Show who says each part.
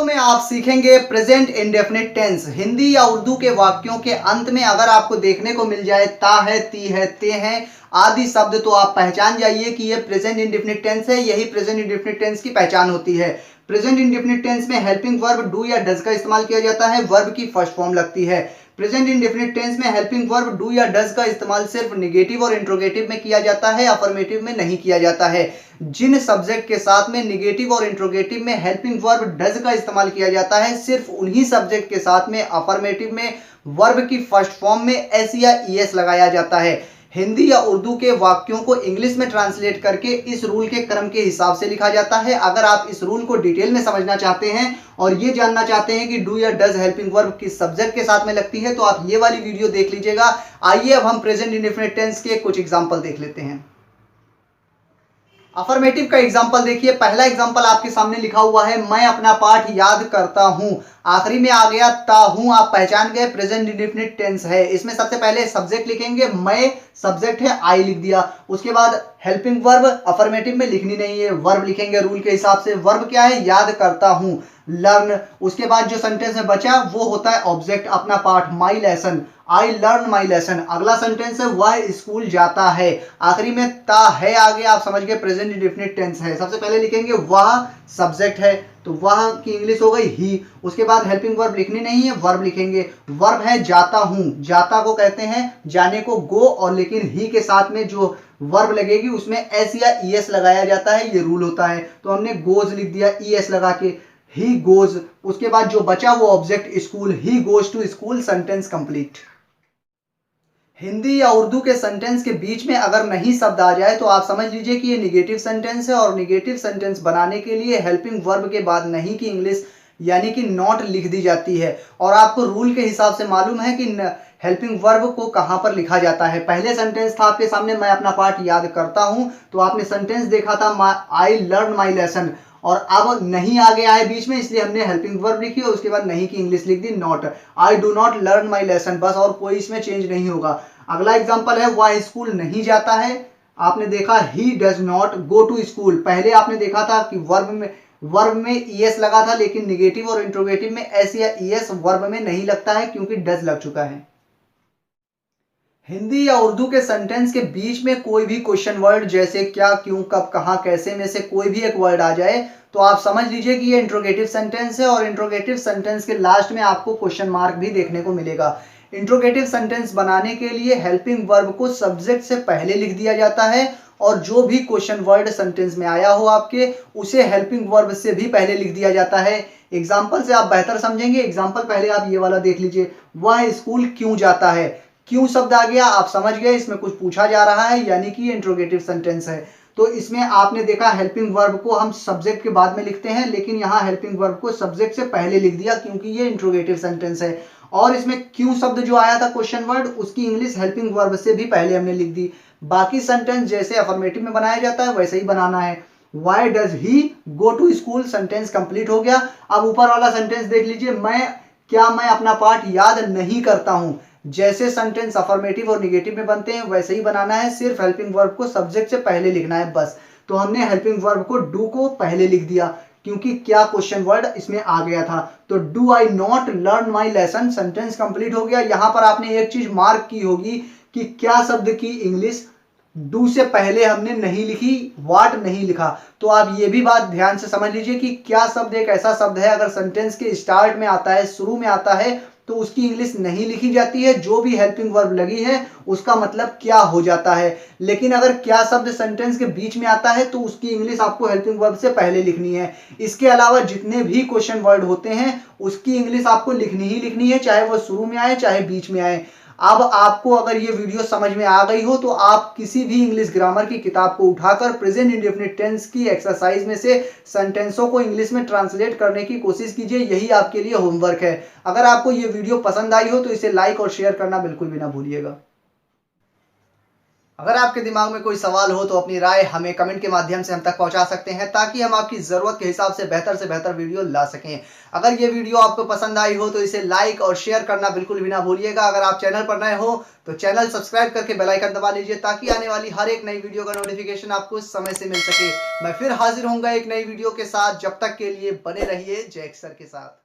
Speaker 1: Video में आप सीखेंगे प्रेजेंट इंडेफिनिट टेंस। हिंदी या उर्दू के वाक्यों के अंत में अगर आपको देखने को मिल जाए ता है, ती है, ते हैं आदि शब्द, तो आप पहचान जाइए कि ये प्रेजेंट इंडेफिनिट टेंस है। यही प्रेजेंट इंडेफिनिट टेंस की पहचान होती है। प्रेजेंट इंडेफिनिट टेंस में हेल्पिंग वर्ब डू या डज का इस्तेमाल किया जाता है। वर्ब की फर्स्ट फॉर्म लगती है। प्रेजेंट इंडेफिनिट टेंस में हेल्पिंग वर्ब डू या डज का इस्तेमाल सिर्फ नेगेटिव और इंट्रोगेटिव में किया जाता है, अफर्मेटिव में नहीं किया जाता है। जिन सब्जेक्ट के साथ में नेगेटिव और इंट्रोगेटिव में हेल्पिंग वर्ब डज का इस्तेमाल किया जाता है, सिर्फ उन्हीं सब्जेक्ट के साथ में अफर्मेटिव में वर्ब की फर्स्ट फॉर्म में एस या ईएस लगाया जाता है। हिंदी या उर्दू के वाक्यों को इंग्लिश में ट्रांसलेट करके इस रूल के क्रम के हिसाब से लिखा जाता है। अगर आप इस रूल को डिटेल में समझना चाहते हैं और ये जानना चाहते हैं कि डू या डज हेल्पिंग वर्ब किस सब्जेक्ट के साथ में लगती है, तो आप ये वाली वीडियो देख लीजिएगा। आइए अब हम प्रेजेंट इंडेफिनिट टेंस के कुछ एग्जांपल देख लेते हैं। अफर्मेटिव का एग्जांपल देखिए। पहला एग्जांपल आपके सामने लिखा हुआ है, मैं अपना पाठ याद करता हूं। आखिरी में आ गया ता हूं, आप पहचान गए प्रेजेंट इंडेफिनिट टेंस है। इसमें सबसे पहले सब्जेक्ट लिखेंगे, मैं सब्जेक्ट है, आई लिख दिया। उसके बाद हेल्पिंग वर्ब अफर्मेटिव में लिखनी नहीं है, वर्ब लिखेंगे रूल के हिसाब से। वर्ब क्या है? याद करता हूं, लर्न। उसके बाद जो सेंटेंस में बचा वो होता है ऑब्जेक्ट, अपना पाठ, माई lesson, I learn my lesson. अगला सेंटेंस है वह स्कूल जाता है। आखिरी में ता है आ गया, आप समझ गए प्रेजेंट इंडेफिनिट टेंस है। सबसे पहले लिखेंगे वह सब्जेक्ट है, तो वह की इंग्लिश हो गई ही। उसके बाद हेल्पिंग वर्ब लिखनी नहीं है, वर्ब लिखेंगे। वर्ब है जाता हूं, जाता को कहते हैं जाने को गो, और लेकिन ही के साथ में जो वर्ब लगेगी उसमें एस या ईएस लगाया जाता है, ये रूल होता है। तो हमने गोज लिख दिया ईएस लगा के, ही गोज। उसके बाद जो बचा वो object school, he goes to school. Sentence complete. Hindi या उर्दू के सेंटेंस के बीच में अगर नहीं शब्द आ जाए तो आप समझ लीजिए कि ये निगेटिव सेंटेंस है, और निगेटिव सेंटेंस बनाने के लिए हेल्पिंग वर्ब के बाद नहीं की इंग्लिश यानी कि नॉट लिख दी जाती है। और आपको रूल के हिसाब से मालूम है कि हेल्पिंग वर्ब को कहां पर लिखा जाता है। पहले सेंटेंस था आपके सामने, मैं अपना पाठ याद करता हूं, तो आपने सेंटेंस देखा था आई लर्न माई लेसन, और अब नहीं आ गया है बीच में, इसलिए हमने हेल्पिंग वर्ब लिखी और उसके बाद नहीं की इंग्लिश लिख दी not. I do not learn my lesson, बस, और कोई इसमें चेंज नहीं होगा। अगला एग्जांपल है वह स्कूल नहीं जाता है। आपने देखा he does not go to school. पहले आपने देखा था कि वर्ब में ईएस लगा था, लेकिन निगेटिव और इंट्रोगेटिव में एस या ईएस वर्ब में नहीं लगता है क्योंकि डज लग चुका है। हिंदी या उर्दू के सेंटेंस के बीच में कोई भी क्वेश्चन वर्ड जैसे क्या, क्यों, कब, कहां, कैसे में से कोई भी एक वर्ड आ जाए तो आप समझ लीजिए कि ये इंट्रोगेटिव सेंटेंस है, और इंट्रोगेटिव सेंटेंस के लास्ट में आपको क्वेश्चन मार्क भी देखने को मिलेगा। इंट्रोगेटिव सेंटेंस बनाने के लिए हेल्पिंग वर्ब को सब्जेक्ट से पहले लिख दिया जाता है, और जो भी क्वेश्चन वर्ड सेंटेंस में आया हो आपके, उसे हेल्पिंग वर्ब से भी पहले लिख दिया जाता है। एग्जाम्पल से आप बेहतर समझेंगे। एग्जाम्पल पहले आप ये वाला देख लीजिए, वह स्कूल क्यों जाता है। क्यों शब्द आ गया, आप समझ गए इसमें कुछ पूछा जा रहा है, यानी कि ये इंट्रोगेटिव सेंटेंस है। तो इसमें आपने देखा हेल्पिंग वर्ब को हम सब्जेक्ट के बाद में लिखते हैं, लेकिन यहाँ हेल्पिंग वर्ब को सब्जेक्ट से पहले लिख दिया क्योंकि ये इंट्रोगेटिव सेंटेंस है। और इसमें क्यों शब्द जो आया था क्वेश्चन वर्ड, उसकी इंग्लिश हेल्पिंग वर्ब से भी पहले हमने लिख दी। बाकी सेंटेंस जैसे अफर्मेटिव में बनाया जाता है वैसे ही बनाना है। Why does he go to school, sentence complete हो गया। अब ऊपर वाला सेंटेंस देख लीजिए, मैं अपना पाठ याद नहीं करता हूं। जैसे सेंटेंस अफर्मेटिव और निगेटिव में बनते हैं वैसे ही बनाना है, सिर्फ हेल्पिंग वर्ब को सब्जेक्ट से पहले लिखना है बस। तो हमने हेल्पिंग वर्ब को डू को पहले लिख दिया क्योंकि क्या क्वेश्चन वर्ड इसमें आ गया था। तो do I not learn my lesson, sentence complete हो गया। यहां पर आपने एक चीज मार्क की होगी कि क्या शब्द की इंग्लिश डू से पहले हमने नहीं लिखी, वाट नहीं लिखा। तो आप ये भी बात ध्यान से समझ लीजिए कि क्या शब्द एक ऐसा शब्द है अगर सेंटेंस के स्टार्ट में आता है, शुरू में आता है, तो उसकी इंग्लिश नहीं लिखी जाती है। जो भी हेल्पिंग वर्ब लगी है उसका मतलब क्या हो जाता है। लेकिन अगर क्या शब्द सेंटेंस के बीच में आता है तो उसकी इंग्लिश आपको हेल्पिंग वर्ब से पहले लिखनी है। इसके अलावा जितने भी क्वेश्चन वर्ड होते हैं उसकी इंग्लिश आपको लिखनी ही लिखनी है, चाहे वो शुरू में आए चाहे बीच में आए। अब आपको अगर ये वीडियो समझ में आ गई हो तो आप किसी भी इंग्लिश ग्रामर की किताब को उठाकर प्रेजेंट इंडेफिनिट टेंस की एक्सरसाइज में से सेंटेंसों को इंग्लिश में ट्रांसलेट करने की कोशिश कीजिए। यही आपके लिए होमवर्क है। अगर आपको ये वीडियो पसंद आई हो तो इसे लाइक और शेयर करना बिल्कुल भी ना भूलिएगा। अगर आपके दिमाग में कोई सवाल हो तो अपनी राय हमें कमेंट के माध्यम से हम तक पहुंचा सकते हैं, ताकि हम आपकी जरूरत के हिसाब से बेहतर वीडियो ला सकें। अगर ये वीडियो आपको पसंद आई हो तो इसे लाइक और शेयर करना बिल्कुल भी ना भूलिएगा। अगर आप चैनल पर नए हो तो चैनल सब्सक्राइब करके बेल आइकन दबा लीजिए, ताकि आने वाली हर एक नई वीडियो का नोटिफिकेशन आपको समय से मिल सके। मैं फिर हाजिर होऊंगा एक नई वीडियो के साथ। जब तक के लिए बने रहिए जय सर के साथ।